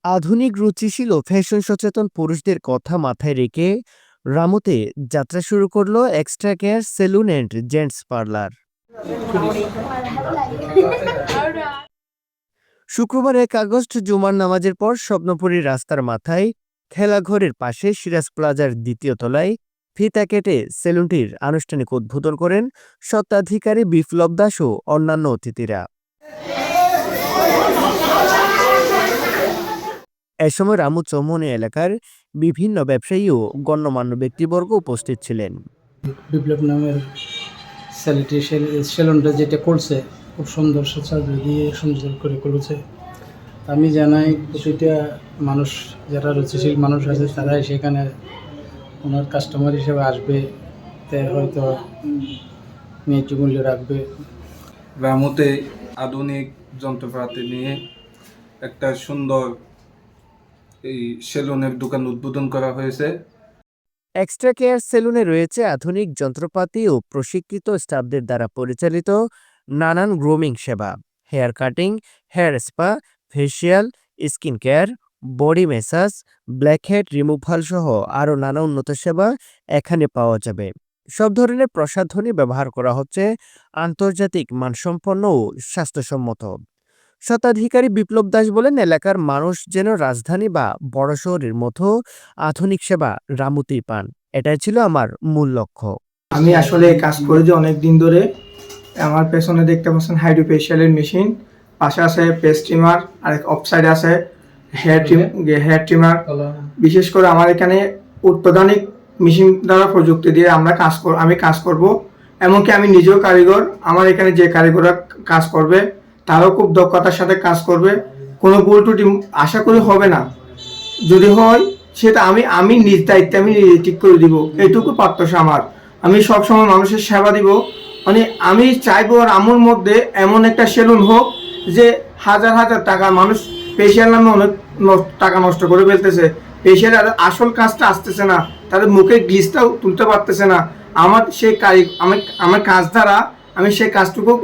আধুনিক রুচিশীল ও ফ্যাশন সচেতন পুরুষদের কথা মাথায় রেখে রামুতে যাত্রা শুরু করলো extra care salon and gents parlour. শুক্রবার 1 আগস্ট জুমার নামাজের পর স্বপ্নপুরী রাস্তার মাথায় খেলাঘরের পাশে সিরাজ প্লাজার দ্বিতীয় তলায় ফিতা কেটে সেলুনটির আনুষ্ঠানিক উদ্বোধন করেন স্বত্বাধিকারী বিপ্লব দাস ও অন্যান্য অতিথিরা। এ সময় রামু চৌমুহনী এলাকার বিভিন্ন ব্যবসায়ী ও গণ্যমান্য ব্যক্তিবর্গ উপস্থিত ছিলেন। বিপ্লব নামের স্যালিটি সেলুনটা যেটা করছে খুব সুন্দর সুচারু দিয়ে সুন্দর করে করেছে। আমি জানাই প্রতিটা মানুষ যারা রুচিশীল মানুষ আছে তারাই সেখানে ওনার কাস্টমার হিসেবে আসবে, তাই হয়তো ন্যায্য মূল্য রাখবে। রামুতে আধুনিক যন্ত্রপাতি নিয়ে একটা সুন্দর এই সেলুনের দোকান উদ্বোধন করা হয়েছে। এক্সট্রা কেয়ার সেলুনে রয়েছে আধুনিক যন্ত্রপাতি ও প্রশিক্ষিত স্টাফদের দ্বারা পরিচালিত নানান গ্রুমিং সেবা, hair cutting, hair spa, facial, skin care, body massage, blackhead removal সহ আরও নানা উন্নত সেবা এখানে পাওয়া যাবে। সব ধরনের প্রসাধনী ব্যবহার করা হচ্ছে আন্তর্জাতিক মানসম্পন্ন ও স্বাস্থ্যসম্মত। স্বত্বাধিকারী বিপ্লব দাস বলেন, এলাকার মানুষ যেন রাজধানী বা বড় শহরের মতো আধুনিক সেবা রামুতেই পান, এটাই ছিল আমার মূল লক্ষ্য। আমি আসলে কাজ করি যে অনেক দিন ধরে। আমার পেছনে দেখতে পাচ্ছেন হাইড্রোফেশিয়ালের মেশিন, পাশে আছে পেস ট্রিমার, আর অফ সাইডে আছে হেয়ার ট্রিমার। বিশেষ করে আমার এখানে অত্যাধুনিক মেশিন দ্বারা প্রযুক্তি দিয়ে আমি কাজ করব। এমনকি আমি নিজেও কারিগর। আমার এখানে যে কারিগররা কাজ করবে তারাও খুব দক্ষতার সাথে কাজ করবে, কোনো ভুল ত্রুটি আশা করি হবে না। যদি হয় সেটা আমি নিজ দায়িত্বে আমি ঠিক করে দিব, এইটুকু প্রত্যাশা আমার। আমি সবসময় মানুষের সেবা দিব, মানে আমি চাইবো আর আমার মধ্যে এমন একটা সেলুন হোক যে হাজার হাজার টাকা মানুষ ফেসিয়াল নামে অনেক টাকা নষ্ট করে ফেলতেছে। ফেসিয়াল আসল কাজটা আসতেছে না, তাদের মুখে গ্লিজটাও তুলতে পারতেছে না। আমার কাজ দ্বারা আমি সেই কাজটুকু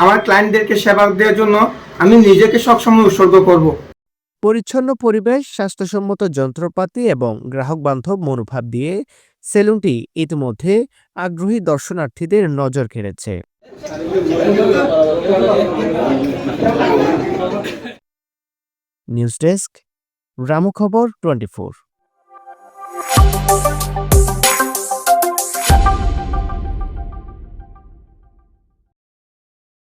আমার ক্লায়েন্টদেরকে সেবা দেওয়ার জন্য আমি নিজেকে সবসময় উৎসর্গ করব। পরিচ্ছন্ন পরিবেশ, স্বাস্থ্যসম্মত যন্ত্রপাতি এবং গ্রাহক বান্ধব মনোভাব দিয়ে সেলুনটি ইতিমধ্যে আগ্রহী দর্শনার্থীদের নজর কেড়েছে। নিউজ ডেস্ক, রামু খবর 24।